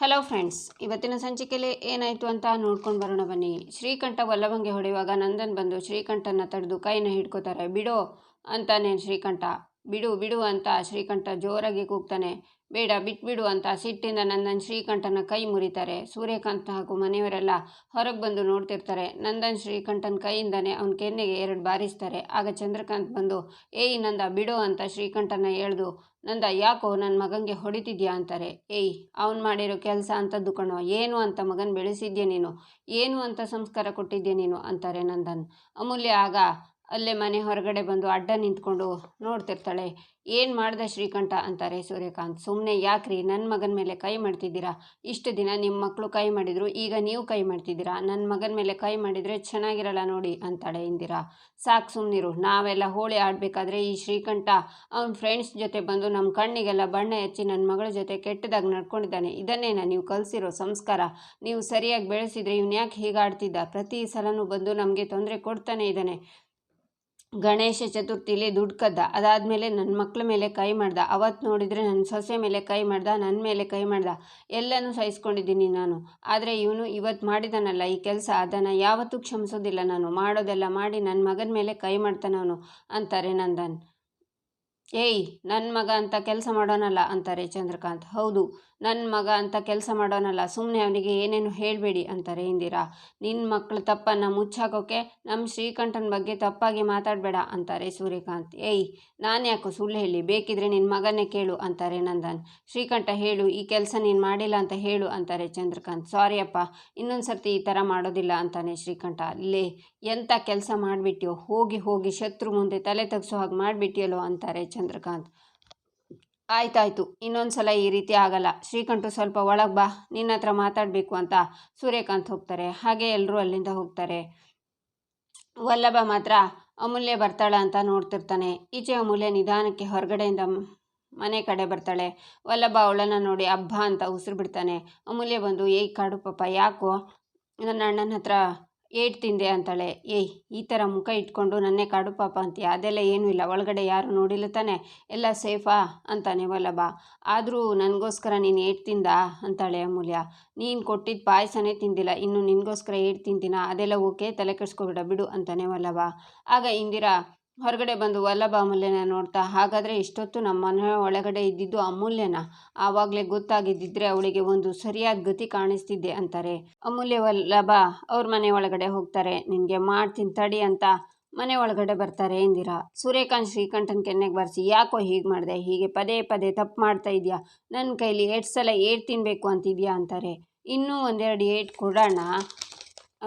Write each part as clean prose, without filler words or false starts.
Hello friends, ಇವತ್ತಿನ ಸಂಚಿಕೆಯಲ್ಲಿ ಏನಾಯಿತು ಅಂತ ನೋಡ್ಕೊಂಡು ಬರೋಣ ಬನ್ನಿ. ಶ್ರೀಕಂಠ ವಲ್ಲಭಂಗೆ ಹೊಡೆಯುವಾಗ ನಂದನ್ ಬಂದು ಶ್ರೀಕಂಠನ ತಡೆದು ಕೈನ ಹಿಡ್ಕೋತಾರೆ. ಬಿಡೋ ಅಂತಾನೆ ಶ್ರೀಕಂಠ. ಬಿಡು ಬಿಡು ಅಂತ ಶ್ರೀಕಂಠ ಜೋರಾಗಿ ಕೂಗ್ತಾನೆ. ಬೇಡ ಬಿಟ್ಬಿಡು ಅಂತ ಸಿಟ್ಟಿಂದ ನಂದನ್ ಶ್ರೀಕಂಠನ ಕೈ ಮುರಿತಾರೆ. ಸೂರ್ಯಕಾಂತ್ ಹಾಗೂ ಮನೆಯವರೆಲ್ಲ ಹೊರಗೆ ಬಂದು ನೋಡ್ತಿರ್ತಾರೆ. ನಂದನ್ ಶ್ರೀಕಂಠನ ಕೈಯಿಂದನೇ ಅವನ ಕೆನ್ನೆಗೆ 2 ಬಾರಿಸ್ತಾರೆ. ಆಗ ಚಂದ್ರಕಾಂತ್ ಬಂದು ಏಯ್ ನಂದ ಬಿಡೋ ಅಂತ ಶ್ರೀಕಂಠನ ಎಳೆದು ನಂದ ಯಾಕೋ ನನ್ನ ಮಗನಿಗೆ ಹೊಡಿತಿದ್ಯಾ ಅಂತಾರೆ. ಏಯ್ ಅವ್ನು ಮಾಡಿರೋ ಕೆಲಸ ಅಂಥದ್ದು ಕಣೋ, ಏನು ಅಂತ ಮಗನ ಬೆಳೆಸಿದ್ಯಾ ನೀನು, ಏನು ಅಂತ ಸಂಸ್ಕಾರ ಕೊಟ್ಟಿದ್ಯಾ ನೀನು ಅಂತಾರೆ ನಂದನ್. ಅಮೂಲ್ಯ ಆಗ ಅಲ್ಲೇ ಮನೆ ಹೊರಗಡೆ ಬಂದು ಅಡ್ಡ ನಿಂತ್ಕೊಂಡು ನೋಡ್ತಿರ್ತಾಳೆ. ಏನು ಮಾಡ್ದೆ ಶ್ರೀಕಂಠ ಅಂತಾರೆ ಸೂರ್ಯಕಾಂತ್. ಸುಮ್ಮನೆ ಯಾಕ್ರಿ ನನ್ನ ಮಗನ ಮೇಲೆ ಕೈ ಮಾಡ್ತಿದ್ದೀರಾ? ಇಷ್ಟು ದಿನ ನಿಮ್ಮ ಮಕ್ಕಳು ಕೈ ಮಾಡಿದ್ರು, ಈಗ ನೀವು ಕೈ ಮಾಡ್ತಿದ್ದೀರಾ. ನನ್ನ ಮಗನ ಮೇಲೆ ಕೈ ಮಾಡಿದರೆ ಚೆನ್ನಾಗಿರಲ್ಲ ನೋಡಿ ಅಂತಾಳೆ ಇಂದಿರಾ. ಸಾಕು ಸುಮ್ಮನಿರು, ನಾವೆಲ್ಲ ಹೋಳಿ ಆಡಬೇಕಾದ್ರೆ ಈ ಶ್ರೀಕಂಠ ಅವ್ನ ಫ್ರೆಂಡ್ಸ್ ಜೊತೆ ಬಂದು ನಮ್ಮ ಕಣ್ಣಿಗೆಲ್ಲ ಬಣ್ಣ ಹಚ್ಚಿ ನನ್ನ ಮಗಳ ಜೊತೆ ಕೆಟ್ಟದಾಗಿ ನಡ್ಕೊಂಡಿದ್ದಾನೆ. ಇದನ್ನೇನ ನೀವು ಕಲಿಸಿರೋ ಸಂಸ್ಕಾರ? ನೀವು ಸರಿಯಾಗಿ ಬೆಳೆಸಿದ್ರೆ ಇವ್ನು ಯಾಕೆ ಹೀಗಾಡ್ತಿದ್ದ? ಪ್ರತಿ ಸಲನೂ ಬಂದು ನಮಗೆ ತೊಂದರೆ ಕೊಡ್ತಾನೆ ಇದ್ದಾನೆ. ಗಣೇಶ ಚತುರ್ಥಿಲಿ ದುಡ್ಡು ಕದ್ದ, ಅದಾದಮೇಲೆ ನನ್ನ ಮಕ್ಕಳ ಮೇಲೆ ಕೈ ಮಾಡ್ದ, ಅವತ್ತು ನೋಡಿದರೆ ನನ್ನ ಸೊಸೆ ಮೇಲೆ ಕೈ ಮಾಡ್ದ, ನನ್ನ ಮೇಲೆ ಕೈ ಮಾಡ್ದ. ಎಲ್ಲನೂ ಸಹಿಸ್ಕೊಂಡಿದ್ದೀನಿ ನಾನು. ಆದರೆ ಇವನು ಇವತ್ತು ಮಾಡಿದಾನಲ್ಲ ಈ ಕೆಲಸ, ಅದನ್ನು ಯಾವತ್ತೂ ಕ್ಷಮಿಸೋದಿಲ್ಲ ನಾನು. ಮಾಡೋದೆಲ್ಲ ಮಾಡಿ ನನ್ನ ಮಗನ ಮೇಲೆ ಕೈ ಮಾಡ್ತಾನವನು ಅಂತಾರೆ ನಂದನ್. ಏಯ್ ನನ್ನ ಮಗ ಅಂತ ಕೆಲಸ ಮಾಡೋನಲ್ಲ ಅಂತಾರೆ ಚಂದ್ರಕಾಂತ್. ಹೌದು, ನನ್ನ ಮಗ ಅಂತ ಕೆಲಸ ಮಾಡೋನಲ್ಲ, ಸುಮ್ಮನೆ ಅವನಿಗೆ ಏನೇನು ಹೇಳಬೇಡಿ ಅಂತಾರೆ ಇಂದಿರಾ. ನಿನ್ನ ಮಕ್ಕಳ ತಪ್ಪನ್ನು ಮುಚ್ಚಾಕೋಕೆ ನಮ್ಮ ಶ್ರೀಕಂಠನ ಬಗ್ಗೆ ತಪ್ಪಾಗಿ ಮಾತಾಡಬೇಡ ಅಂತಾರೆ ಸೂರ್ಯಕಾಂತ್. ಏಯ್ ನಾನು ಯಾಕೋ ಸುಳ್ಳು ಹೇಳಿ, ಬೇಕಿದ್ರೆ ನಿನ್ನ ಮಗನ್ನೇ ಕೇಳು ಅಂತಾರೆ ನಂದನ್. ಶ್ರೀಕಂಠ ಹೇಳು, ಈ ಕೆಲಸ ನೀನು ಮಾಡಿಲ್ಲ ಅಂತ ಹೇಳು ಅಂತಾರೆ ಚಂದ್ರಕಾಂತ್. ಸಾರಿ ಅಪ್ಪ, ಇನ್ನೊಂದು ಸರ್ತಿ ಈ ಥರ ಮಾಡೋದಿಲ್ಲ ಅಂತಾನೆ ಶ್ರೀಕಂಠ. ಲೇ ಎಂಥ ಕೆಲಸ ಮಾಡಿಬಿಟ್ಯೋ, ಹೋಗಿ ಹೋಗಿ ಶತ್ರು ಮುಂದೆ ತಲೆ ತಗ್ಸೋ ಹಾಗೆ ಮಾಡಿಬಿಟ್ಟಿಯಲ್ಲೋ ಅಂತಾರೆ ಚಂದ್ರಕಾಂತ್. ಆಯ್ತಾಯ್ತು, ಇನ್ನೊಂದು ಸಲ ಈ ರೀತಿ ಆಗಲ್ಲ. ಶ್ರೀಕಂಠು ಸ್ವಲ್ಪ ಒಳಗೆ ಬಾ, ನಿನ್ನ ಹತ್ರ ಮಾತಾಡಬೇಕು ಅಂತ ಸೂರ್ಯಕಾಂತ್ ಹೋಗ್ತಾರೆ. ಹಾಗೆ ಎಲ್ಲರೂ ಅಲ್ಲಿಂದ ಹೋಗ್ತಾರೆ. ವಲ್ಲಭ ಮಾತ್ರ ಅಮೂಲ್ಯ ಬರ್ತಾಳ ಅಂತ ನೋಡ್ತಿರ್ತಾನೆ. ಈಚೆ ಅಮೂಲ್ಯ ನಿಧಾನಕ್ಕೆ ಹೊರಗಡೆಯಿಂದ ಮನೆ ಕಡೆ ಬರ್ತಾಳೆ. ವಲ್ಲಭ ಅವಳನ್ನು ನೋಡಿ ಹಬ್ಬ ಅಂತ ಉಸಿರು ಬಿಡ್ತಾನೆ. ಅಮೂಲ್ಯ ಬಂದು ಏಯ್ ಕಾಡು ಪಾಪ, ಯಾಕೋ ನನ್ನ ಅಣ್ಣನ ಹತ್ರ ಏಟ್ ತಿಂದೆ ಅಂತಾಳೆ. ಏಯ್ ಈ ಥರ ಮುಖ ಇಟ್ಕೊಂಡು ನನ್ನೇ ಕಾಡು ಪಾಪ ಅಂತೀಯ? ಅದೆಲ್ಲ ಏನೂ ಇಲ್ಲ, ಒಳಗಡೆ ಯಾರು ನೋಡಿಲ್ಲ ತಾನೆ, ಎಲ್ಲ ಸೇಫಾ ಅಂತಾನೆ ವಲ್ಲಭ. ಆದರೂ ನನಗೋಸ್ಕರ ನೀನು ಏಟ್ ತಿಂದ ಅಂತಾಳೆ ಅಮೂಲ್ಯ. ನೀನು ಕೊಟ್ಟಿದ್ದ ಪಾಯಸನೇ ತಿಂದಿಲ್ಲ, ಇನ್ನು ನಿನಗೋಸ್ಕರ ಏಟ್ ತಿಂತೀನ? ಅದೆಲ್ಲ ಓಕೆ, ತಲೆ ಕೆಡಿಸ್ಕೊಬೇಡ ಬಿಡು ಅಂತಾನೆ ವಲ್ಲಭ. ಆಗ ಇಂದಿರಾ ಹೊರಗಡೆ ಬಂದು ವಲ್ಲಭ ಅಮೂಲ್ಯನ ನೋಡ್ತಾ, ಹಾಗಾದರೆ ಇಷ್ಟೊತ್ತು ನಮ್ಮ ಮನೆ ಒಳಗಡೆ ಇದ್ದಿದ್ದು ಅಮೂಲ್ಯನ? ಆವಾಗಲೇ ಗೊತ್ತಾಗಿದ್ದಿದ್ರೆ ಅವಳಿಗೆ ಒಂದು ಸರಿಯಾದ ಗತಿ ಕಾಣಿಸ್ತಿದ್ದೆ ಅಂತಾರೆ. ಅಮೂಲ್ಯ ವಲ್ಲಭ ಅವ್ರ ಮನೆ ಒಳಗಡೆ ಹೋಗ್ತಾರೆ. ನಿನಗೆ ಮಾಡ್ತೀನಿ ತಡಿ ಅಂತ ಮನೆ ಒಳಗಡೆ ಬರ್ತಾರೆ ಇಂದಿರಾ. ಸೂರ್ಯಕಾಂತ್ ಶ್ರೀಕಂಠನ ಕೆನ್ನೆಗೆ ಬಾರಿಸಿ, ಯಾಕೋ ಹೀಗೆ ಮಾಡಿದೆ, ಹೀಗೆ ಪದೇ ಪದೇ ತಪ್ಪು ಮಾಡ್ತಾ ಇದೆಯಾ, ನನ್ನ ಕೈಲಿ 8 ಸಲ ಏಟ್ ತಿನ್ನಬೇಕು ಅಂತಿದ್ಯಾ ಅಂತಾರೆ. ಇನ್ನೂ 1-2 ಏಟ್ ಕೊಡೋಣ,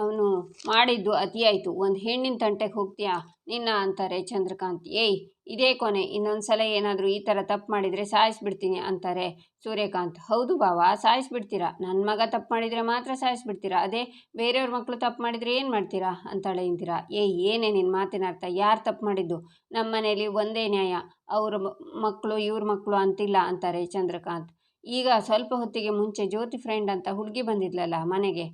ಅವನು ಮಾಡಿದ್ದು ಅತಿಯಾಯಿತು, ಒಂದು ಹೆಣ್ಣಿನ ತಂಟೆಗೆ ಹೋಗ್ತೀಯಾ ನಿನ್ನ ಅಂತಾರೆ ಚಂದ್ರಕಾಂತ್. ಏಯ್ ಇದೇ ಕೊನೆ, ಇನ್ನೊಂದು ಸಲ ಏನಾದರೂ ಈ ಥರ ತಪ್ಪು ಮಾಡಿದರೆ ಸಾಯಿಸ್ಬಿಡ್ತೀನಿ ಅಂತಾರೆ ಸೂರ್ಯಕಾಂತ್. ಹೌದು ಬಾವ, ಸಾಯಿಸ್ಬಿಡ್ತೀರಾ? ನನ್ನ ಮಗ ತಪ್ಪು ಮಾಡಿದರೆ ಮಾತ್ರ ಸಾಯಿಸ್ಬಿಡ್ತೀರಾ, ಅದೇ ಬೇರೆಯವ್ರ ಮಕ್ಕಳು ತಪ್ಪು ಮಾಡಿದರೆ ಏನು ಮಾಡ್ತೀರಾ ಅಂತಾಳೆ ಇಂದಿರಾ. ಏಯ್ ಏನೇ ನಿನ್ನ ಮಾತಿನ ಅರ್ಥ? ಯಾರು ತಪ್ಪು ಮಾಡಿದ್ದು? ನಮ್ಮ ಮನೇಲಿ ಒಂದೇ ನ್ಯಾಯ, ಅವ್ರ ಮಕ್ಕಳು ಇವ್ರ ಮಕ್ಕಳು ಅಂತಿಲ್ಲ ಅಂತಾರೆ ಚಂದ್ರಕಾಂತ್. ಈಗ ಸ್ವಲ್ಪ ಹೊತ್ತಿಗೆ ಮುಂಚೆ ಜ್ಯೋತಿ ಫ್ರೆಂಡ್ ಅಂತ ಹುಡುಗಿ ಬಂದಿದ್ಲಲ್ಲ ಮನೆಗೆ,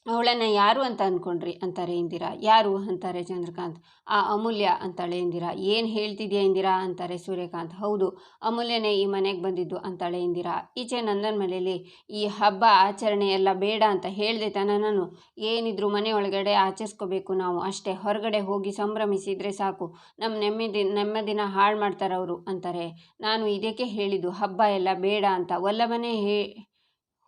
ಅವಳನ್ನು ಯಾರು ಅಂತ ಅಂದ್ಕೊಂಡ್ರಿ ಅಂತಾರೆ ಇಂದಿರಾ. ಯಾರು ಅಂತಾರೆ ಚಂದ್ರಕಾಂತ್. ಆ ಅಮೂಲ್ಯ ಅಂತಾಳೆ ಇಂದಿರಾ. ಏನು ಹೇಳ್ತಿದ್ಯಾ ಇಂದಿರಾ ಅಂತಾರೆ ಸೂರ್ಯಕಾಂತ್. ಹೌದು, ಅಮೂಲ್ಯನೇ ಈ ಮನೆಗೆ ಬಂದಿದ್ದು ಅಂತಾಳೆ ಇಂದಿರಾ. ಈಚೆ ನಂದನ್ ಮನೆಯಲ್ಲಿ ಈ ಹಬ್ಬ ಆಚರಣೆ ಎಲ್ಲ ಬೇಡ ಅಂತ ಹೇಳಿದೆ ತಾನ ನಾನು. ಏನಿದ್ರು ಮನೆ ಒಳಗಡೆ ಆಚರಿಸ್ಕೋಬೇಕು ನಾವು ಅಷ್ಟೇ, ಹೊರಗಡೆ ಹೋಗಿ ಸಂಭ್ರಮಿಸಿದರೆ ಸಾಕು, ನಮ್ಮ ನೆಮ್ಮದಿನ ಹಾಳು ಮಾಡ್ತಾರೆ ಅವರು ಅಂತಾರೆ. ನಾನು ಇದಕ್ಕೆ ಹೇಳಿದ್ದು ಹಬ್ಬ ಎಲ್ಲ ಬೇಡ ಅಂತ. ವಲ್ಲಭನೇ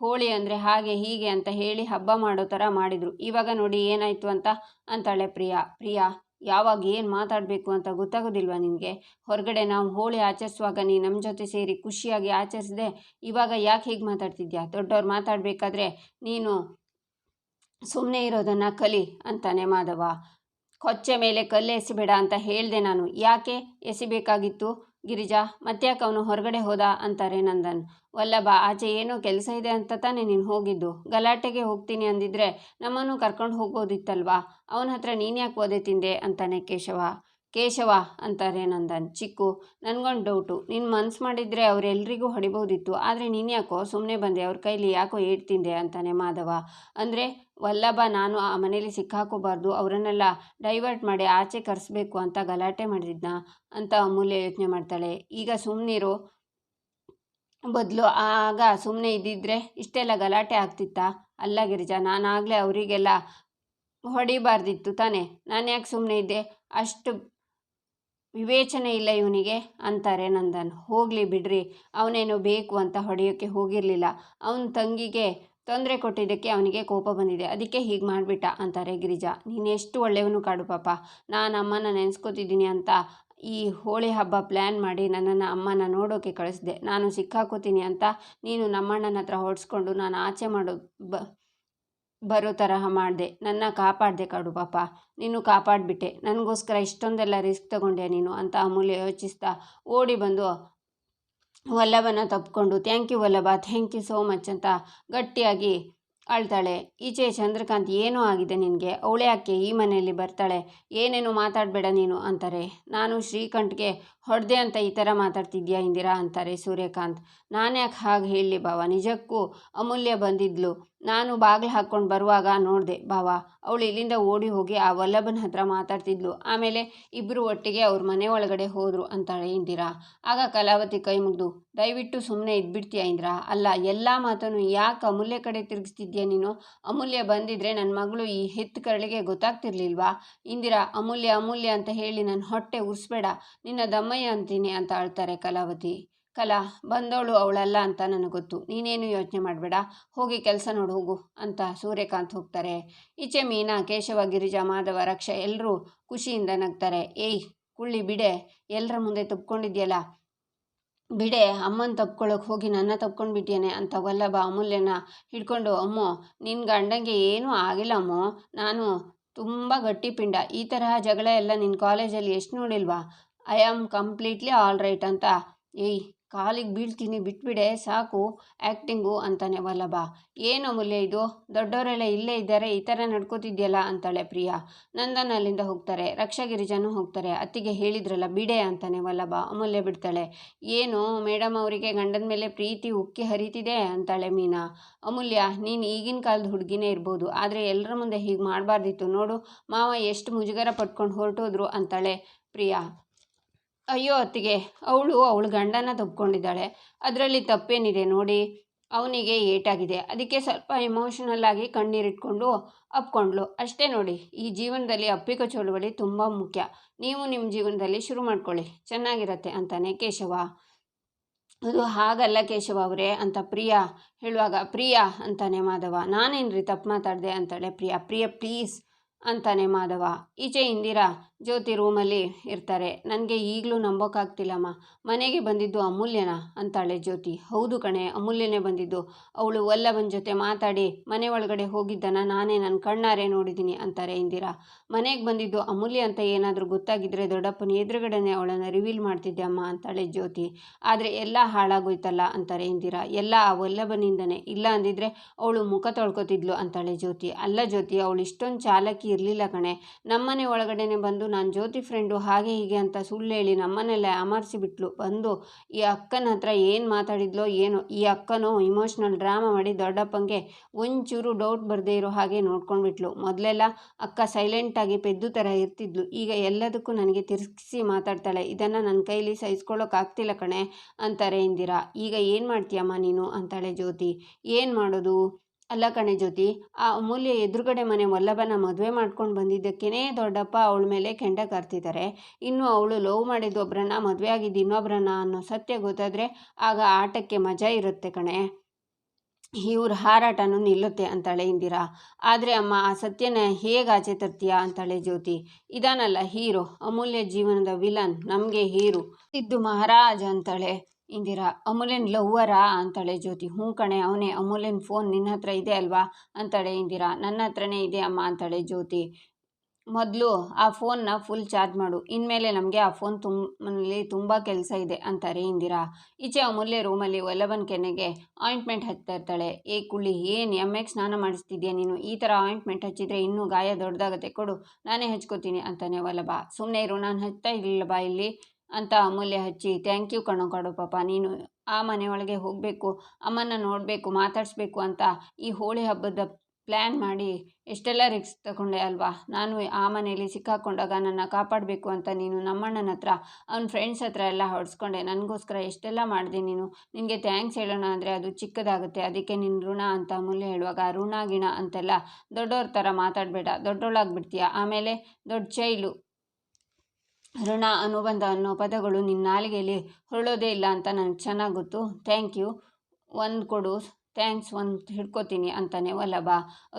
ಹೋಳಿ ಅಂದರೆ ಹಾಗೆ ಹೀಗೆ ಅಂತ ಹೇಳಿ ಹಬ್ಬ ಮಾಡೋ ಥರ ಮಾಡಿದರು. ಇವಾಗ ನೋಡಿ ಏನಾಯಿತು ಅಂತ ಅಂತಾಳೆ ಪ್ರಿಯಾ. ಯಾವಾಗ ಏನು ಮಾತಾಡಬೇಕು ಅಂತ ಗೊತ್ತಾಗೋದಿಲ್ವಾ ನಿನಗೆ? ಹೊರಗಡೆ ನಾವು ಹೋಳಿ ಆಚರಿಸುವಾಗ ನೀ ನಮ್ಮ ಜೊತೆ ಸೇರಿ ಖುಷಿಯಾಗಿ ಆಚರಿಸಿದೆ, ಇವಾಗ ಯಾಕೆ ಹೀಗೆ ಮಾತಾಡ್ತಿದ್ಯಾ? ದೊಡ್ಡವ್ರು ಮಾತಾಡಬೇಕಾದ್ರೆ ನೀನು ಸುಮ್ಮನೆ ಇರೋದನ್ನು ಕಲಿ ಅಂತಾನೆ ಮಾಧವ. ಕೊಚ್ಚೆ ಮೇಲೆ ಕಲ್ಲು ಎಸಿಬೇಡ ಅಂತ ಹೇಳಿದೆ ನಾನು, ಯಾಕೆ ಎಸಿಬೇಕಾಗಿತ್ತು ಗಿರಿಜಾ? ಮತ್ತ್ಯಾಕೆ ಅವನು ಹೊರಗಡೆ ಹೋದ ಅಂತಾರೆ ನಂದನ್. ವಲ್ಲಭ, ಆಚೆ ಏನೋ ಕೆಲಸ ಇದೆ ಅಂತ ತಾನೇ ನೀನು ಹೋಗಿದ್ದು, ಗಲಾಟೆಗೆ ಹೋಗ್ತೀನಿ ಅಂದಿದ್ರೆ ನಮ್ಮನ್ನು ಕರ್ಕೊಂಡು ಹೋಗೋದಿತ್ತಲ್ವಾ, ಅವನ ಹತ್ರ ನೀನು ಯಾಕೆ ಒದೆ ತಿಂದೆ ಅಂತಾನೆ ಕೇಶವ ಅಂತಾರೆ ನಂದನ್. ಚಿಕ್ಕು, ನನಗೊಂದು ಡೌಟು, ನೀನು ಮನ್ಸು ಮಾಡಿದರೆ ಅವರೆಲ್ಲರಿಗೂ ಹೊಡಿಬೋದಿತ್ತು, ಆದರೆ ನೀನು ಯಾಕೋ ಸುಮ್ಮನೆ ಬಂದೆ, ಅವ್ರ ಕೈಲಿ ಯಾಕೋ ಏಟ್ ತಿಂದೆ ಅಂತಾನೆ ಮಾಧವ. ಅಂದರೆ ವಲ್ಲಭ ನಾನು ಆ ಮನೇಲಿ ಸಿಕ್ಕಾಕೋಬಾರ್ದು, ಅವರನ್ನೆಲ್ಲ ಡೈವರ್ಟ್ ಮಾಡಿ ಆಚೆ ಕರೆಸ್ಬೇಕು ಅಂತ ಗಲಾಟೆ ಮಾಡಿದ್ನ ಅಂತ ಅಮೂಲ್ಯ ಯೋಚನೆ ಮಾಡ್ತಾಳೆ. ಈಗ ಸುಮ್ಮನಿರು, ಬದಲು ಆಗ ಸುಮ್ಮನೆ ಇದ್ದಿದ್ರೆ ಇಷ್ಟೆಲ್ಲ ಗಲಾಟೆ ಆಗ್ತಿತ್ತಾ? ಅಲ್ಲ ಗಿರಿಜಾ, ನಾನಾಗಲೇ ಅವರಿಗೆಲ್ಲ ಹೊಡಿಬಾರ್ದಿತ್ತು ತಾನೇ, ನಾನು ಯಾಕೆ ಸುಮ್ಮನೆ ಇದ್ದೆ? ಅಷ್ಟು ವಿವೇಚನೆ ಇಲ್ಲ ಇವನಿಗೆ ಅಂತಾರೆ ನಂದನ್. ಹೋಗಲಿ ಬಿಡ್ರಿ, ಅವನೇನು ಬೇಕು ಅಂತ ಹೊಡೆಯೋಕ್ಕೆ ಹೋಗಿರಲಿಲ್ಲ. ಅವನ ತಂಗಿಗೆ ತೊಂದರೆ ಕೊಟ್ಟಿದ್ದಕ್ಕೆ ಅವನಿಗೆ ಕೋಪ ಬಂದಿದೆ, ಅದಕ್ಕೆ ಹೀಗೆ ಮಾಡಿಬಿಟ್ಟ ಅಂತಾರೆ ಗಿರಿಜಾ. ನೀನು ಎಷ್ಟು ಒಳ್ಳೆಯವನು ಕಾಡು ಪಾಪ. ನಾನು ಅಮ್ಮನ ನೆನೆಸ್ಕೋತಿದ್ದೀನಿ ಅಂತ ಈ ಹೋಳಿ ಹಬ್ಬ ಪ್ಲ್ಯಾನ್ ಮಾಡಿ ನನ್ನನ್ನು ಅಮ್ಮನ ನೋಡೋಕ್ಕೆ ಕಳಿಸಿದೆ. ನಾನು ಸಿಕ್ಕಾಕೋತೀನಿ ಅಂತ ನೀನು ನಮ್ಮಣ್ಣನ ಹತ್ರ ಹೊಡ್ಸ್ಕೊಂಡು ನಾನು ಆಚೆ ಬರೋ ತರಹ ಮಾಡಿದೆ. ನನ್ನ ಕಾಪಾಡಿದೆ ಕಾಡು ಪಾಪ. ನೀನು ಕಾಪಾಡಿಬಿಟ್ಟೆ. ನನಗೋಸ್ಕರ ಇಷ್ಟೊಂದೆಲ್ಲ ರಿಸ್ಕ್ ತಗೊಂಡೆ ನೀನು ಅಂತ ಅಮೂಲ್ಯ ಯೋಚಿಸ್ತಾ ಓಡಿ ಬಂದು ವಲ್ಲಭನ ತಪ್ಪಿಕೊಂಡು thank you Vallabha, thank you so much ಅಂತ ಗಟ್ಟಿಯಾಗಿ ಅಳ್ತಾಳೆ. ಈಚೆ ಚಂದ್ರಕಾಂತ್, ಏನೂ ಆಗಿದೆ ನಿನಗೆ? ಅವಳೇ ಯಾಕೆ ಈ ಮನೆಯಲ್ಲಿ ಬರ್ತಾಳೆ? ಏನೇನು ಮಾತಾಡಬೇಡ ನೀನು ಅಂತಾರೆ. ನಾನು ಶ್ರೀಕಂಠ್ಗೆ ಹೊಡೆದೆ ಅಂತ ಈ ಥರ ಮಾತಾಡ್ತಿದ್ಯಾ ಇಂದಿರಾ ಅಂತಾರೆ ಸೂರ್ಯಕಾಂತ್. ನಾನು ಯಾಕೆ ಹಾಗೆ ಹೇಳಲಿ ಬಾವ, ನಿಜಕ್ಕೂ ಅಮೂಲ್ಯ ಬಂದಿದ್ಲು. ನಾನು ಬಾಗಿಲು ಹಾಕ್ಕೊಂಡು ಬರುವಾಗ ನೋಡಿದೆ ಬಾವ, ಅವಳು ಇಲ್ಲಿಂದ ಓಡಿ ಹೋಗಿ ಆ ವಲ್ಲಭನ ಹತ್ರ ಮಾತಾಡ್ತಿದ್ಲು. ಆಮೇಲೆ ಇಬ್ಬರು ಒಟ್ಟಿಗೆ ಅವ್ರ ಮನೆ ಒಳಗಡೆ ಹೋದರು ಅಂತಾಳೆ ಇಂದಿರಾ. ಆಗ ಕಲಾವತಿ ಕೈ ಮುಗಿದು, ದಯವಿಟ್ಟು ಸುಮ್ಮನೆ ಇದ್ಬಿಡ್ತೀಯ ಇಂದಿರಾ? ಅಲ್ಲ, ಎಲ್ಲ ಮಾತನ್ನು ಯಾಕೆ ಅಮೂಲ್ಯ ಕಡೆ ತಿರುಗಿಸ್ತಿದ್ಯಾ ನೀನು? ಅಮೂಲ್ಯ ಬಂದಿದ್ರೆ ನನ್ನ ಮಗಳು ಈ ಹೆತ್ತು ಕರಳಿಗೆ ಗೊತ್ತಾಗ್ತಿರ್ಲಿಲ್ವಾ? ಇಂದಿರಾ, ಅಮೂಲ್ಯ ಅಮೂಲ್ಯ ಅಂತ ಹೇಳಿ ನನ್ನ ಹೊಟ್ಟೆ ಉರಿಸ್ಬೇಡ, ನಿನ್ನ ದಮ್ಮಯ್ಯ ಅಂತೀನಿ ಅಂತ ಅಳ್ತಾರೆ ಕಲಾವತಿ. ಕಲಾ, ಬಂದವಳು ಅವಳಲ್ಲ ಅಂತ ನನಗೆ ಗೊತ್ತು, ನೀನೇನು ಯೋಚನೆ ಮಾಡಬೇಡ, ಹೋಗಿ ಕೆಲಸ ನೋಡು ಹೋಗು ಅಂತ ಸೂರ್ಯಕಾಂತ್ ಹೋಗ್ತಾರೆ. ಈಚೆ ಮೀನಾ, ಕೇಶವ, ಗಿರಿಜಾ, ಮಾಧವ, ರಕ್ಷ ಎಲ್ಲರೂ ಖುಷಿಯಿಂದ ನಗ್ತಾರೆ. ಏಯ್ ಕುಳ್ಳಿ ಬಿಡೆ, ಎಲ್ಲರ ಮುಂದೆ ತಪ್ಕೊಂಡಿದ್ಯಲ್ಲ ಬಿಡೆ, ಅಮ್ಮನ ತಪ್ಕೊಳ್ಳೋಕೆ ಹೋಗಿ ನನ್ನ ತಪ್ಕೊಂಡ್ಬಿಟ್ಟಿಯೇನೆ ಅಂತ ವಲ್ಲಭ ಅಮೂಲ್ಯನ ಹಿಡ್ಕೊಂಡು, ಅಮ್ಮೋ ನಿನ್ನ ಗಂಡಂಗೆ ಏನೂ ಆಗಿಲ್ಲ ಅಮ್ಮೋ, ನಾನು ತುಂಬ ಗಟ್ಟಿ ಪಿಂಡ, ಈ ತರಹ ಜಗಳ ಎಲ್ಲ ನಿನ್ನ ಕಾಲೇಜಲ್ಲಿ ಎಷ್ಟು ನೋಡಿಲ್ವಾ? I am completely all right ಅಂತ. ಏಯ್ ಕಾಲಿಗೆ ಬೀಳ್ತೀನಿ, ಬಿಟ್ಬಿಡೆ ಸಾಕು ಆ್ಯಕ್ಟಿಂಗು ಅಂತಾನೆ ವಲ್ಲಭ. ಏನು ಅಮೂಲ್ಯ ಇದು, ದೊಡ್ಡವರೆಲ್ಲ ಇಲ್ಲೇ ಇದ್ದಾರೆ, ಈ ಥರ ನಡ್ಕೋತಿದ್ಯಲ್ಲ ಅಂತಾಳೆ ಪ್ರಿಯಾ. ನಂದನ್ ಅಲ್ಲಿಂದ ಹೋಗ್ತಾರೆ. ರಕ್ಷಾ, ಗಿರಿಜಾನು ಹೋಗ್ತಾರೆ. ಅತ್ತಿಗೆ ಹೇಳಿದ್ರಲ್ಲ ಬಿಡೆ ಅಂತಾನೆ ವಲ್ಲಭ. ಅಮೂಲ್ಯ ಬಿಡ್ತಾಳೆ. ಏನು ಮೇಡಮ್ ಅವರಿಗೆ ಗಂಡನ ಮೇಲೆ ಪ್ರೀತಿ ಉಕ್ಕಿ ಹರಿತಿದೆ ಅಂತಾಳೆ ಮೀನಾ. ಅಮೂಲ್ಯ, ನೀನು ಈಗಿನ ಕಾಲದ ಹುಡುಗಿನೇ ಇರ್ಬೋದು, ಆದರೆ ಎಲ್ಲರ ಮುಂದೆ ಹೀಗೆ ಮಾಡಬಾರ್ದಿತ್ತು ನೋಡು, ಮಾವ ಎಷ್ಟು ಮುಜುಗರ ಪಟ್ಕೊಂಡು ಹೊರಟೋದ್ರು ಅಂತಾಳೆ ಪ್ರಿಯಾ. ಅಯ್ಯೋ ಅತ್ತಿಗೆ, ಅವಳ ಗಂಡನ ತಪ್ಕೊಂಡಿದ್ದಾಳೆ, ಅದರಲ್ಲಿ ತಪ್ಪೇನಿದೆ ನೋಡಿ, ಅವನಿಗೆ ಏಟಾಗಿದೆ, ಅದಕ್ಕೆ ಸ್ವಲ್ಪ ಎಮೋಷನಲ್ ಆಗಿ ಕಣ್ಣೀರಿಟ್ಕೊಂಡು ಅಪ್ಕೊಂಡ್ಲು ಅಷ್ಟೇ ನೋಡಿ. ಈ ಜೀವನದಲ್ಲಿ ಅಪ್ಪಿಕ ಚಳುವಳಿ ತುಂಬ ಮುಖ್ಯ, ನೀವು ನಿಮ್ಮ ಜೀವನದಲ್ಲಿ ಶುರು ಮಾಡ್ಕೊಳ್ಳಿ, ಚೆನ್ನಾಗಿರತ್ತೆ ಅಂತಾನೆ ಕೇಶವ. ಅದು ಹಾಗಲ್ಲ ಕೇಶವ ಅವರೇ ಅಂತ ಪ್ರಿಯಾ ಹೇಳುವಾಗ, ಪ್ರಿಯಾ ಅಂತಾನೆ ಮಾಧವ. ನಾನೇನ್ರಿ ತಪ್ಪು ಮಾತಾಡಿದೆ ಅಂತಾಳೆ ಪ್ರಿಯಾ. ಪ್ರಿಯಾ ಪ್ಲೀಸ್ ಅಂತಾನೆ ಮಾಧವ. ಈಚೆ ಇಂದಿರಾ ಜ್ಯೋತಿ ರೂಮಲ್ಲಿ ಇರ್ತಾರೆ. ನನಗೆ ಈಗಲೂ ನಂಬೋಕ್ಕಾಗ್ತಿಲ್ಲಮ್ಮ, ಮನೆಗೆ ಬಂದಿದ್ದು ಅಮೂಲ್ಯನಾ ಅಂತಾಳೆ ಜ್ಯೋತಿ. ಹೌದು ಕಣೆ, ಅಮೂಲ್ಯನೇ ಬಂದಿದ್ದು, ಅವಳು ವಲ್ಲಭನ ಜೊತೆ ಮಾತಾಡಿ ಮನೆ ಒಳಗಡೆ ಹೋಗಿದ್ದನ್ನು ನಾನೇ ನನ್ನ ಕಣ್ಣಾರೆ ನೋಡಿದ್ದೀನಿ ಅಂತಾರೆ ಇಂದಿರಾ. ಮನೆಗೆ ಬಂದಿದ್ದು ಅಮೂಲ್ಯ ಅಂತ ಏನಾದರೂ ಗೊತ್ತಾಗಿದ್ದರೆ ದೊಡ್ಡಪ್ಪನ ಎದುರುಗಡೆನೆ ಅವಳನ್ನು ರಿವೀಲ್ ಮಾಡ್ತಿದ್ದೆ ಅಮ್ಮ ಅಂತಾಳೆ ಜ್ಯೋತಿ. ಆದರೆ ಎಲ್ಲ ಹಾಳಾಗೋಯ್ತಲ್ಲ ಅಂತಾರೆ ಇಂದಿರಾ. ಎಲ್ಲ ಆ ವಲ್ಲಭನಿಂದನೇ, ಇಲ್ಲ ಅಂದಿದ್ರೆ ಅವಳು ಮುಖ ತೊಳ್ಕೊತಿದ್ಲು ಅಂತಾಳೆ ಜ್ಯೋತಿ. ಅಲ್ಲ ಜ್ಯೋತಿ, ಅವಳು ಇಷ್ಟೊಂದು ಚಾಲಕಿ ಇರಲಿಲ್ಲ ಕಣೆ, ನಮ್ಮನೆ ಒಳಗಡೆನೆ ಬಂದು ನಾನು ಜ್ಯೋತಿ ಫ್ರೆಂಡು ಹಾಗೆ ಹೀಗೆ ಅಂತ ಸುಳ್ಳು ಹೇಳಿ ನಮ್ಮನ್ನೆಲ್ಲ ಅಮರ್ಸಿಬಿಟ್ಲು. ಬಂದು ಈ ಅಕ್ಕನ ಹತ್ರ ಏನು ಮಾತಾಡಿದ್ಲೋ ಏನೋ, ಈ ಅಕ್ಕನೋ ಇಮೋಷ್ನಲ್ ಡ್ರಾಮಾ ಮಾಡಿ ದೊಡ್ಡಪ್ಪಂಗೆ ಒಂಚೂರು ಡೌಟ್ ಬರದೇ ಇರೋ ಹಾಗೆ ನೋಡ್ಕೊಂಡ್ಬಿಟ್ಲು. ಮೊದಲೆಲ್ಲ ಅಕ್ಕ ಸೈಲೆಂಟಾಗಿ ಪೆದ್ದು ಥರ ಇರ್ತಿದ್ಲು, ಈಗ ಎಲ್ಲದಕ್ಕೂ ನನಗೆ ತಿರುಗಿಸಿ ಮಾತಾಡ್ತಾಳೆ. ಇದನ್ನು ನನ್ನ ಕೈಲಿ ಸಹಿಸ್ಕೊಳ್ಳೋಕ್ಕಾಗ್ತಿಲ್ಲ ಕಣೆ ಅಂತಾರೆ ಇಂದಿರಾ. ಈಗ ಏನು ಮಾಡ್ತೀಯಮ್ಮ ನೀನು ಅಂತಾಳೆ ಜ್ಯೋತಿ. ಏನು ಮಾಡೋದು? ಅಲ್ಲ ಕಣೆ ಜ್ಯೋತಿ, ಆ ಅಮೂಲ್ಯ ಎದುರುಗಡೆ ಮನೆ ವಲ್ಲಭನ ಮದುವೆ ಮಾಡ್ಕೊಂಡು ಬಂದಿದ್ದಕ್ಕೇ ದೊಡ್ಡಪ್ಪ ಅವಳ ಮೇಲೆ ಕೆಂಡ ಕಾರ್ತಿದ್ದಾರೆ. ಇನ್ನು ಅವಳು ಲವ್ ಮಾಡಿದ್ದು ಒಬ್ಬರನ್ನ, ಮದುವೆ ಆಗಿದ್ದು ಇನ್ನೊಬ್ಬರನ್ನ ಅನ್ನೋ ಸತ್ಯ ಗೊತ್ತಾದರೆ ಆಗ ಆಟಕ್ಕೆ ಮಜಾ ಇರುತ್ತೆ ಕಣೆ, ಇವ್ರ ಹಾರಾಟನೂ ನಿಲ್ಲುತ್ತೆ ಅಂತಾಳೆ ಇಂದಿರಾ. ಆದರೆ ಅಮ್ಮ, ಆ ಸತ್ಯನ ಹೇಗೆ ಆಚೆ ತರ್ತೀಯಾ ಅಂತಾಳೆ ಜ್ಯೋತಿ. ಇದಾನಲ್ಲ ಹೀರೋ, ಅಮೂಲ್ಯ ಜೀವನದ ವಿಲನ್, ನಮಗೆ ಹೀರೋ ಸಿದ್ದು ಮಹಾರಾಜ್ ಅಂತಾಳೆ ಇಂದಿರಾ. ಅಮೂಲ್ಯನ ಲವ್ವರಾ ಅಂತಾಳೆ ಜ್ಯೋತಿ. ಹ್ಞೂ ಕಣೆ, ಅವನೇ. ಅಮೂಲ್ಯನ ಫೋನ್ ನಿನ್ನ ಹತ್ರ ಇದೆ ಅಲ್ವಾ ಅಂತಾಳೆ ಇಂದಿರಾ. ನನ್ನ ಹತ್ರನೇ ಇದೆ ಅಮ್ಮ ಅಂತಾಳೆ ಜ್ಯೋತಿ. ಮೊದಲು ಆ ಫೋನ್ನ ಫುಲ್ ಚಾರ್ಜ್ ಮಾಡು, ಇನ್ಮೇಲೆ ನಮಗೆ ಆ ಫೋನ್ ತುಂಬ ಕೆಲಸ ಇದೆ ಅಂತಾರೆ ಇಂದಿರಾ. ಈಚೆ ಅಮೂಲ್ಯ ರೂಮಲ್ಲಿ ವಲ್ಲಭನ ಕೆನ್ನೆಗೆ ಆಯಿಂಟ್ಮೆಂಟ್ ಹಚ್ತಾ ಇರ್ತಾಳೆ. ಏ ಕುಳ್ಳಿ, ಏನು ಎಮ್ಮೆಗೆ ಸ್ನಾನ ಮಾಡಿಸ್ತಿದ್ಯಾ ನೀನು? ಈ ಥರ ಆಯಿಂಟ್ಮೆಂಟ್ ಹಚ್ಚಿದ್ರೆ ಇನ್ನೂ ಗಾಯ ದೊಡ್ಡದಾಗತ್ತೆ, ಕೊಡು ನಾನೇ ಹಚ್ಕೋತೀನಿ ಅಂತಾನೆ ವಲ್ಲಭ. ಸುಮ್ಮನೆ ಇರು, ನಾನು ಹಚ್ತಾ ಇರಲಿಲ್ಲ ಬಾ ಇಲ್ಲಿ ಅಂತ ಅಮೂಲ್ಯ ಹಚ್ಚಿ, ಥ್ಯಾಂಕ್ ಯು ಕಣೋ ಕಾಡು ಪಾಪ, ನೀನು ಆ ಮನೆಯೊಳಗೆ ಹೋಗಬೇಕು, ಅಮ್ಮನ ನೋಡಬೇಕು, ಮಾತಾಡಿಸ್ಬೇಕು ಅಂತ ಈ ಹೋಳಿ ಹಬ್ಬದ ಪ್ಲ್ಯಾನ್ ಮಾಡಿ ಎಷ್ಟೆಲ್ಲ ರಿಸ್ಕ್ ತಗೊಂಡೆ ಅಲ್ವಾ. ನಾನು ಆ ಮನೇಲಿ ಸಿಕ್ಕಾಕೊಂಡಾಗ ನನ್ನ ಕಾಪಾಡಬೇಕು ಅಂತ ನೀನು ನಮ್ಮಣ್ಣನ ಹತ್ರ ಅವ್ನ ಫ್ರೆಂಡ್ಸ್ ಹತ್ರ ಎಲ್ಲ ಹೊಡ್ಸ್ಕೊಂಡೆ. ನನಗೋಸ್ಕರ ಎಷ್ಟೆಲ್ಲ ಮಾಡಿದೆ ನೀನು. ನಿನಗೆ ಥ್ಯಾಂಕ್ಸ್ ಹೇಳೋಣ ಅಂದರೆ ಅದು ಚಿಕ್ಕದಾಗುತ್ತೆ, ಅದಕ್ಕೆ ನಿನ್ನ ಋಣ ಅಂತ ಅಮೂಲ್ಯ ಹೇಳುವಾಗ, ಋಣ ಗಿಣ ಅಂತೆಲ್ಲ ದೊಡ್ಡವ್ರ ಥರ ಮಾತಾಡಬೇಡ, ದೊಡ್ಡವಳಾಗ್ಬಿಡ್ತೀಯ. ಆಮೇಲೆ ದೊಡ್ಡ ಚೈಲು ಋಣ ಅನುಬಂಧ ಅನ್ನೋ ಪದಗಳು ನಿನ್ನ ನಾಲಿಗೆಯಲ್ಲಿ ಹೊರಳೋದೇ ಇಲ್ಲ ಅಂತ ನನಗೆ ಚೆನ್ನಾಗಿ ಗೊತ್ತು. ಥ್ಯಾಂಕ್ ಯು, ಒಂದು ಕೊಡು, ಥ್ಯಾಂಕ್ಸ್, ಒಂದು ಹಿಡ್ಕೋತೀನಿ ಅಂತಾನೆ ವಲ್ಲಭ.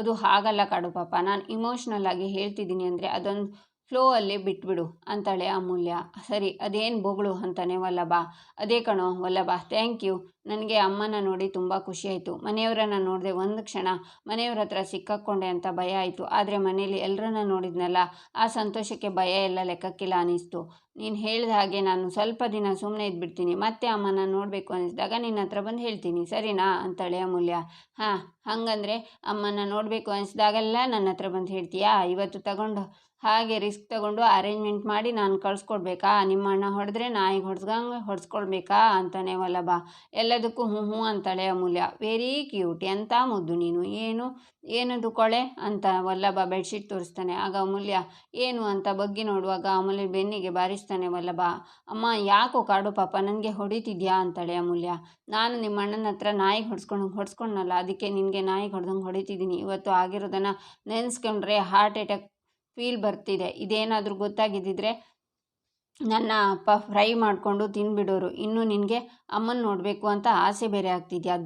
ಅದು ಹಾಗಲ್ಲ ಕಾಡು ಪಾಪ, ನಾನು ಇಮೋಷ್ನಲ್ ಆಗಿ ಹೇಳ್ತಿದ್ದೀನಿ ಅಂದರೆ ಅದೊಂದು ಫ್ಲೋ ಅಲ್ಲಿ ಬಿಟ್ಬಿಡು ಅಂತಾಳೆ ಅಮೂಲ್ಯ. ಸರಿ, ಅದೇನು ಬೊಗಳು ಅಂತಾನೆ ವಲ್ಲಭ. ಅದೇ ಕಣೋ ವಲ್ಲಭ, ಥ್ಯಾಂಕ್ ಯು. ನನಗೆ ಅಮ್ಮನ ನೋಡಿ ತುಂಬ ಖುಷಿಯಾಯಿತು. ಮನೆಯವರನ್ನು ನೋಡಿದೆ ಒಂದು ಕ್ಷಣ ಮನೆಯವ್ರ ಹತ್ರ ಸಿಕ್ಕಾಕ್ಕೊಂಡೆ ಅಂತ ಭಯ ಆಯಿತು. ಆದರೆ ಮನೇಲಿ ಎಲ್ಲರನ್ನ ನೋಡಿದ್ನಲ್ಲ, ಆ ಸಂತೋಷಕ್ಕೆ ಭಯ ಎಲ್ಲ ಲೆಕ್ಕಕ್ಕಿಲ್ಲ ಅನ್ನಿಸ್ತು. ನೀನು ಹೇಳಿದ ಹಾಗೆ ನಾನು ಸ್ವಲ್ಪ ದಿನ ಸುಮ್ಮನೆ ಇದ್ಬಿಡ್ತೀನಿ, ಮತ್ತೆ ಅಮ್ಮನ ನೋಡಬೇಕು ಅನ್ನಿಸಿದಾಗ ನಿನ್ನ ಹತ್ರ ಬಂದು ಹೇಳ್ತೀನಿ, ಸರಿನಾ ಅಂತಾಳೆ ಅಮೂಲ್ಯ. ಹಾಂ, ಹಾಗಂದರೆ ಅಮ್ಮನ ನೋಡಬೇಕು ಅನಿಸಿದಾಗೆಲ್ಲ ನನ್ನ ಹತ್ರ ಬಂದು ಹೇಳ್ತೀಯಾ? ಇವತ್ತು ತಗೊಂಡು ಹಾಗೆ ರಿಸ್ಕ್ ತಗೊಂಡು ಅರೇಂಜ್ಮೆಂಟ್ ಮಾಡಿ ನಾನು ಕಳಿಸ್ಕೊಡ್ಬೇಕಾ? ನಿಮ್ಮ ಅಣ್ಣ ಹೊಡೆದ್ರೆ ನಾಯಿಗೆ ಹೊಡೆಸ್ಗಂಗೆ ಹೊಡೆಸ್ಕೊಳ್ಬೇಕಾ ಅಂತಾನೆ ವಲ್ಲಭ. ಎಲ್ಲದಕ್ಕೂ ಹ್ಞೂ ಹ್ಞೂ ಅಂತಾಳೆ ಅಮೂಲ್ಯ. ವೆರಿ ಕ್ಯೂಟ್, ಎಂಥ ಮುದ್ದು ನೀನು. ಏನದು ಕೊಳೆ ಅಂತ ವಲ್ಲಭ ಬೆಡ್ಶೀಟ್ ತೋರಿಸ್ತಾನೆ. ಆಗ ಅಮೂಲ್ಯ ಏನು ಅಂತ ಬಗ್ಗಿ ನೋಡುವಾಗ ಅಮೂಲ್ಯ ಬೆನ್ನಿಗೆ ಬಾರಿಸ್ತಾನೆ ವಲ್ಲಭ. ಅಮ್ಮ, ಯಾಕೋ ಕಾಡು ಪಾಪ ನನಗೆ ಹೊಡಿತಿದ್ಯಾ ಅಂತಾಳೆ ಅಮೂಲ್ಯ. ನಾನು ನಿಮ್ಮ ಅಣ್ಣನ ಹತ್ರ ನಾಯಿಗೆ ಹೊಡ್ಸ್ಕೊಂಡಲ್ಲ, ಅದಕ್ಕೆ ನಿನಗೆ ನಾಯಿಗೆ ಹೊಡೆದಂಗೆ ಹೊಡಿತಿದ್ದೀನಿ. ಇವತ್ತು ಆಗಿರೋದನ್ನು ನೆನೆಸ್ಕೊಂಡ್ರೆ ಹಾರ್ಟ್ ಅಟ್ಯಾಕ್ ಫೀಲ್ ಬರ್ತಿದೆ. ಇದೇನಾದರೂ ಗೊತ್ತಾಗಿದ್ದಿದ್ರೆ ನನ್ನ ಅಪ್ಪ ಫ್ರೈ ಮಾಡಿಕೊಂಡು ತಿಂದ್ಬಿಡೋರು. ಇನ್ನು ನಿನಗೆ ಅಮ್ಮನ ನೋಡಬೇಕು ಅಂತ ಆಸೆ ಬೇರೆ ಆಗ್ತಿದ್ಯಾ?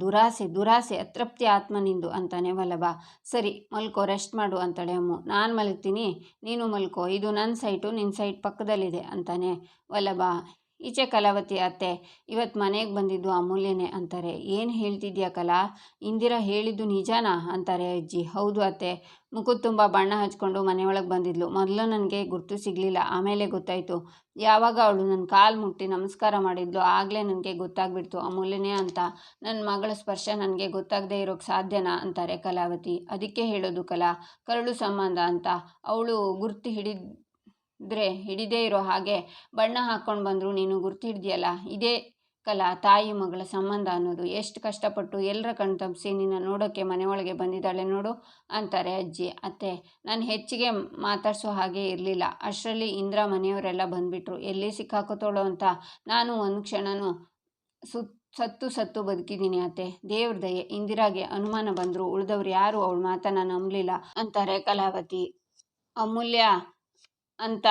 ದುರಾಸೆ ಅತೃಪ್ತಿ ಆತ್ಮ ನಿಂದು ಅಂತಾನೆ ವಲ್ಲಭ. ಸರಿ, ಮಲ್ಕೋ, ರೆಸ್ಟ್ ಮಾಡು ಅಂತಾಳೆ ಅಮ್ಮು. ನಾನು ಮಲಗ್ತೀನಿ, ನೀನು ಮಲ್ಕೋ, ಇದು ನನ್ನ ಸೈಟು, ನಿನ್ನ ಸೈಟ್ ಪಕ್ಕದಲ್ಲಿದೆ ಅಂತಾನೆ ವಲ್ಲಭ. ಈಚೆ ಕಲಾವತಿ ಅತ್ತೆ ಇವತ್ತು ಮನೆಗೆ ಬಂದಿದ್ದು ಅಮೂಲ್ಯನೇ ಅಂತಾರೆ. ಏನು ಹೇಳ್ತಿದ್ಯಾ ಕಲಾ? ಇಂದಿರಾ ಹೇಳಿದ್ದು ನಿಜಾನಾ ಅಂತಾರೆ ಅಜ್ಜಿ. ಹೌದು ಅತ್ತೆ, ಮುಖದ ತುಂಬ ಬಣ್ಣ ಹಚ್ಕೊಂಡು ಮನೆಯೊಳಗೆ ಬಂದಿದ್ಲು. ಮೊದಲು ನನಗೆ ಗುರ್ತು ಸಿಗಲಿಲ್ಲ, ಆಮೇಲೆ ಗೊತ್ತಾಯಿತು. ಯಾವಾಗ ಅವಳು ನನ್ನ ಕಾಲು ಮುಟ್ಟಿ ನಮಸ್ಕಾರ ಮಾಡಿದ್ಲು ಆಗಲೇ ನನಗೆ ಗೊತ್ತಾಗ್ಬಿಡ್ತು ಅಮೂಲ್ಯನೇ ಅಂತ. ನನ್ನ ಮಗಳ ಸ್ಪರ್ಶ ನನಗೆ ಗೊತ್ತಾಗದೇ ಇರೋಕ್ಕೆ ಸಾಧ್ಯನಾ ಅಂತಾರೆ ಕಲಾವತಿ. ಅದಕ್ಕೆ ಹೇಳೋದು ಕಲಾ, ಕರಳು ಸಂಬಂಧ ಅಂತ. ಅವಳು ಗುರ್ತು ಹಿಡಿದೇ ಇರೋ ಹಾಗೆ ಬಣ್ಣ ಹಾಕ್ಕೊಂಡು ಬಂದರು, ನೀನು ಗುರ್ತು ಹಿಡ್ದಿಯಲ್ಲ. ಇದೇ ಕಲಾ ತಾಯಿ ಮಗಳ ಸಂಬಂಧ ಅನ್ನೋದು. ಎಷ್ಟು ಕಷ್ಟಪಟ್ಟು ಎಲ್ಲರ ಕಣ್ ತಪ್ಪಿಸಿ ನಿನ್ನ ನೋಡೋಕ್ಕೆ ಮನೆಯೊಳಗೆ ಬಂದಿದ್ದಾಳೆ ನೋಡು ಅಂತಾರೆ ಅಜ್ಜಿ. ಅತ್ತೆ, ನಾನು ಹೆಚ್ಚಿಗೆ ಮಾತಾಡಿಸೋ ಹಾಗೆ ಇರಲಿಲ್ಲ. ಅಷ್ಟರಲ್ಲಿ ಇಂದಿರಾ ಮನೆಯವರೆಲ್ಲ ಬಂದುಬಿಟ್ರು. ಎಲ್ಲಿ ಸಿಕ್ಕಾಕೋತಾಳೋ ಅಂತ ನಾನು ಒಂದು ಕ್ಷಣನೂ ಸತ್ತು ಬದುಕಿದ್ದೀನಿ ಅತ್ತೆ. ದೇವ್ರ ದಯೆ. ಇಂದಿರಾಗೆ ಅನುಮಾನ ಬಂದರು, ಉಳಿದವ್ರು ಯಾರು ಅವಳ ಮಾತನ್ನು ನಂಬಲಿಲ್ಲ ಅಂತಾರೆ ಕಲಾವತಿ. ಅಮೂಲ್ಯ ಅಂತ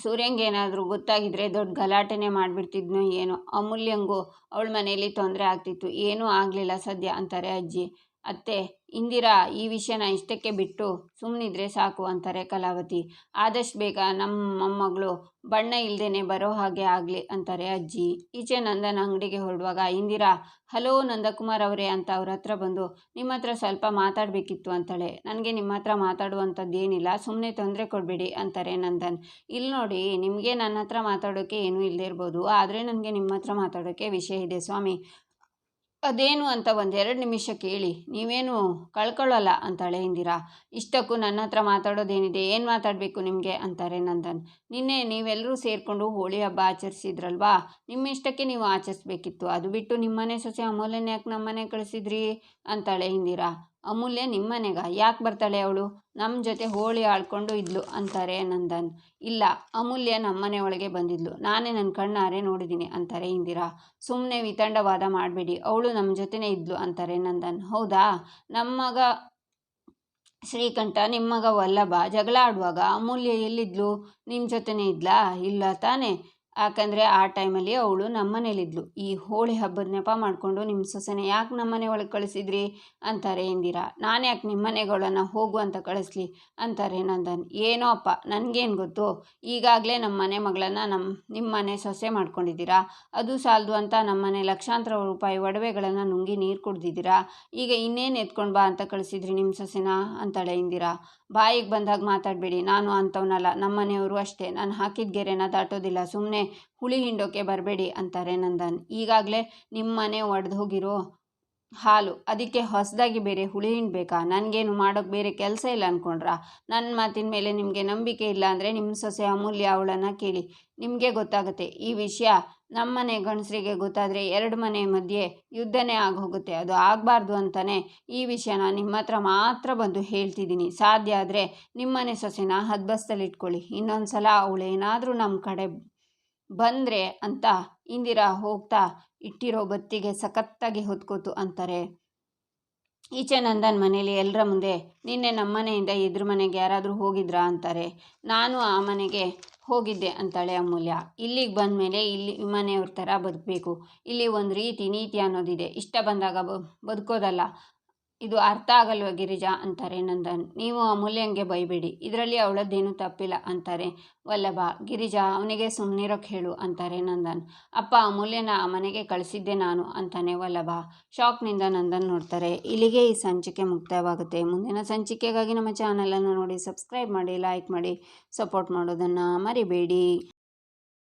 ಸೂರ್ಯಂಗೆ ಏನಾದರೂ ಗೊತ್ತಾಗಿದ್ರೆ ದೊಡ್ಡ ಗಲಾಟೆನೇ ಮಾಡಿಬಿಡ್ತಿದ್ನೋ ಏನೋ. ಅಮೂಲ್ಯಂಗೂ ಅವಳ ಮನೇಲಿ ತೊಂದರೆ ಆಗ್ತಿತ್ತು. ಏನೂ ಆಗಲಿಲ್ಲ ಸದ್ಯ ಅಂತಾರೆ ಅಜ್ಜಿ. ಅತ್ತೆ, ಇಂದಿರಾ ಈ ವಿಷಯನ ಇಷ್ಟಕ್ಕೆ ಬಿಟ್ಟು ಸುಮ್ಮನಿದ್ರೆ ಸಾಕು ಅಂತಾರೆ ಕಲಾವತಿ. ಆದಷ್ಟು ಬೇಗ ನಮ್ಮ ಮೊಮ್ಮಗಳು ಬಣ್ಣ ಇಲ್ಲದೇನೆ ಬರೋ ಹಾಗೆ ಆಗಲಿ ಅಂತಾರೆ ಅಜ್ಜಿ. ಈಚೆ ನಂದನ್ ಅಂಗಡಿಗೆ ಹೊರಡುವಾಗ ಇಂದಿರಾ, ಹಲೋ ನಂದಕುಮಾರ್ ಅವರೇ ಅಂತ ಅವ್ರ ಹತ್ರ ಬಂದು, ನಿಮ್ಮ ಹತ್ರ ಸ್ವಲ್ಪ ಮಾತಾಡಬೇಕಿತ್ತು ಅಂತಾಳೆ. ನನಗೆ ನಿಮ್ಮ ಹತ್ರ ಮಾತಾಡುವಂಥದ್ದೇನಿಲ್ಲ, ಸುಮ್ಮನೆ ತೊಂದರೆ ಕೊಡಬೇಡಿ ಅಂತಾರೆ ನಂದನ್. ಇಲ್ಲಿ ನೋಡಿ, ನಿಮಗೆ ನನ್ನ ಹತ್ರ ಮಾತಾಡೋಕ್ಕೆ ಏನೂ ಇಲ್ಲದೆ ಇರ್ಬೋದು, ಆದರೆ ನನಗೆ ನಿಮ್ಮ ಹತ್ರ ಮಾತಾಡೋಕ್ಕೆ ವಿಷಯ ಇದೆ ಸ್ವಾಮಿ. ಅದೇನು ಅಂತ 1-2 ನಿಮಿಷ ಕೇಳಿ, ನೀವೇನು ಕಳ್ಕೊಳ್ಳಲ್ಲ ಅಂತಾಳೆ ಇಂದಿರಾ. ಇಷ್ಟಕ್ಕೂ ನನ್ನ ಹತ್ರ ಮಾತಾಡೋದೇನಿದೆ, ಏನು ಮಾತಾಡಬೇಕು ನಿಮಗೆ ಅಂತಾರೆ ನಂದನ್. ನಿನ್ನೆ ನೀವೆಲ್ಲರೂ ಸೇರಿಕೊಂಡು ಹೋಳಿ ಹಬ್ಬ ಆಚರಿಸಿದ್ರಲ್ವಾ, ನಿಮ್ಮ ಇಷ್ಟಕ್ಕೆ ನೀವು ಆಚರಿಸ್ಬೇಕಿತ್ತು. ಅದು ಬಿಟ್ಟು ನಿಮ್ಮನೆ ಸೊಸೆ ಅಮೂಲ್ಯನ ಯಾಕೆ ನಮ್ಮನೆ ಕಳಿಸಿದ್ರಿ ಅಂತಾಳೆ ಇಂದಿರಾ. ಅಮೂಲ್ಯ ನಿಮ್ಮನೆಗ ಯಾಕೆ ಬರ್ತಾಳೆ? ಅವಳು ನಮ್ಮ ಜೊತೆ ಹೋಳಿ ಆಳ್ಕೊಂಡು ಇದ್ಲು ಅಂತಾರೆ ನಂದನ್. ಇಲ್ಲ, ಅಮೂಲ್ಯ ನಮ್ಮನೆ ಒಳಗೆ ಬಂದಿದ್ಲು, ನಾನೇ ನನ್ನ ಕಣ್ಣಾರೆ ನೋಡಿದ್ದೀನಿ ಅಂತಾರೆ ಇಂದಿರಾ. ಸುಮ್ಮನೆ ವಿತಂಡವಾದ ಮಾಡಬೇಡಿ, ಅವಳು ನಮ್ಮ ಜೊತೆನೇ ಇದ್ಲು ಅಂತಾರೆ ನಂದನ್. ಹೌದಾ? ನಮ್ಮ ಮಗ ಶ್ರೀಕಂಠ, ನಿಮ್ಮ ಮಗ ವಲ್ಲಭ ಜಗಳ ಆಡುವಾಗ ಅಮೂಲ್ಯ ಎಲ್ಲಿದ್ಲು? ನಿಮ್ಮ ಜೊತೆನೇ ಇದ್ಲಾ? ಇಲ್ಲ ತಾನೇ? ಯಾಕಂದರೆ ಆ ಟೈಮಲ್ಲಿ ಅವಳು ನಮ್ಮನೇಲಿದ್ಲು. ಈ ಹೋಳಿ ಹಬ್ಬದ ನೆಪ ಮಾಡಿಕೊಂಡು ನಿಮ್ಮ ಸೊಸೆನ ಯಾಕೆ ನಮ್ಮನೆ ಒಳಗೆ ಕಳಿಸಿದ್ರಿ ಅಂತಾರೆ ಇಂದಿರಾ. ನಾನು ಯಾಕೆ ನಿಮ್ಮ ಮನೆಗಳನ್ನ ಹೋಗು ಅಂತ ಕಳಿಸ್ಲಿ ಅಂತಾರೆ ನಂದನ್. ಏನೋ ಅಪ್ಪ, ನನಗೇನು ಗೊತ್ತು. ಈಗಾಗಲೇ ನಮ್ಮ ಮನೆ ಮಗಳನ್ನ ನಿಮ್ಮ ಮನೆ ಸೊಸೆ ಮಾಡ್ಕೊಂಡಿದ್ದೀರಾ. ಅದು ಸಾಲದು ಅಂತ ನಮ್ಮನೆ ಲಕ್ಷಾಂತರ ರೂಪಾಯಿ ಒಡವೆಗಳನ್ನು ನುಂಗಿ ನೀರು ಕುಡ್ದಿದ್ದೀರಾ. ಈಗ ಇನ್ನೇನು ಎತ್ಕೊಂಡು ಬಾ ಅಂತ ಕಳಿಸಿದ್ರಿ ನಿಮ್ಮ ಸೊಸೆನ ಅಂತಾಳೆ ಇಂದಿರಾ. ಬಾಯಿಗೆ ಬಂದಾಗ ಮಾತಾಡಬೇಡಿ, ನಾನು ಅಂಥವನಲ್ಲ, ನಮ್ಮನೆಯವರು ಅಷ್ಟೇ, ನಾನು ಹಾಕಿದ ಗೆರೆನ ದಾಟೋದಿಲ್ಲ. ಸುಮ್ಮನೆ ಹುಳಿ ಹಿಂಡೋಕೆ ಬರಬೇಡಿ ಅಂತಾರೆ ನಂದನ್. ಈಗಾಗಲೇ ನಿಮ್ಮ ಮನೆ ಒಡೆದು ಹೋಗಿರೋ ಹಾಲು, ಅದಕ್ಕೆ ಹೊಸದಾಗಿ ಬೇರೆ ಹುಳಿ ಹಿಂಡಬೇಕಾ? ನನಗೇನು ಮಾಡೋಕ್ಕೆ ಬೇರೆ ಕೆಲಸ ಇಲ್ಲ ಅಂದ್ಕೊಂಡ್ರಾ? ನನ್ನ ಮಾತಿನ ಮೇಲೆ ನಿಮಗೆ ನಂಬಿಕೆ ಇಲ್ಲ ಅಂದರೆ ನಿಮ್ಮ ಸೊಸೆ ಅಮೂಲ್ಯ ಅವಳನ್ನು ಕೇಳಿ, ನಿಮಗೆ ಗೊತ್ತಾಗುತ್ತೆ. ಈ ವಿಷಯ ನಮ್ಮನೆ ಗಂಡಸರಿಗೆ ಗೊತ್ತಾದರೆ 2 ಮನೆ ಮಧ್ಯೆ ಯುದ್ಧನೇ ಆಗೋಗುತ್ತೆ. ಅದು ಆಗಬಾರ್ದು ಅಂತಲೇ ಈ ವಿಷಯನ ನಿಮ್ಮ ಹತ್ರ ಮಾತ್ರ ಬಂದು ಹೇಳ್ತಿದ್ದೀನಿ. ಸಾಧ್ಯ ಆದರೆ ನಿಮ್ಮನೆ ಸೊಸೆನ ಹದ್ಬಸ್ತಲ್ಲಿಟ್ಕೊಳ್ಳಿ. ಇನ್ನೊಂದು ಸಲ ಅವಳೇನಾದರೂ ನಮ್ಮ ಕಡೆ ಬಂದರೆ ಅಂತ ಇಂದಿರಾ ಹೋಗ್ತಾ ಇಟ್ಟಿರೋ ಬತ್ತಿಗೆ ಸಖತ್ತಾಗಿ ಹೊತ್ಕೋತು ಅಂತಾರೆ. ಈಚೆ ನಂದನ್ ಮನೇಲಿ ಎಲ್ಲರ ಮುಂದೆ, ನಿನ್ನೆ ನಮ್ಮ ಮನೆಯಿಂದ ಎದುರು ಮನೆಗೆ ಯಾರಾದರೂ ಹೋಗಿದ್ರಾ ಅಂತಾರೆ. ನಾನು ಆ ಮನೆಗೆ ಹೋಗಿದ್ದೆ ಅಂತಾಳೆ ಅಮೂಲ್ಯ. ಇಲ್ಲಿಗೆ ಬಂದ ಮೇಲೆ ಇಲ್ಲಿ ಮನೆಯವ್ರ ಥರ ಬದುಕಬೇಕು. ಇಲ್ಲಿ ಒಂದು ರೀತಿ ನೀತಿ ಅನ್ನೋದಿದೆ. ಇಷ್ಟ ಬಂದಾಗ ಬದುಕೋದಲ್ಲ. ಇದು ಅರ್ಥ ಆಗಲ್ವ ಗಿರಿಜಾ ಅಂತಾರೆ ನಂದನ್. ನೀವು ಅಮೂಲ್ಯಂಗೆ ಬೈಬೇಡಿ, ಇದರಲ್ಲಿ ಅವಳದ್ದೇನೂ ತಪ್ಪಿಲ್ಲ ಅಂತಾರೆ ವಲ್ಲಭ. ಗಿರಿಜಾ, ಅವನಿಗೆ ಸುಮ್ಮನಿರೋಕ್ಕೆ ಹೇಳು ಅಂತಾರೆ ನಂದನ್. ಅಪ್ಪ, ಅಮೂಲ್ಯನ ಆ ಮನೆಗೆ ಕಳಿಸಿದ್ದೆ ನಾನು ಅಂತಾನೆ ವಲ್ಲಭ. ಶಾಕ್ನಿಂದ ನಂದನ್ ನೋಡ್ತಾರೆ. ಇಲ್ಲಿಗೆ ಈ ಸಂಚಿಕೆ ಮುಕ್ತಾಯವಾಗುತ್ತೆ. ಮುಂದಿನ ಸಂಚಿಕೆಗಾಗಿ ನಮ್ಮ ಚಾನಲನ್ನು ನೋಡಿ ಸಬ್ಸ್ಕ್ರೈಬ್ ಮಾಡಿ, ಲೈಕ್ ಮಾಡಿ, ಸಪೋರ್ಟ್ ಮಾಡೋದನ್ನು ಮರಿಬೇಡಿ.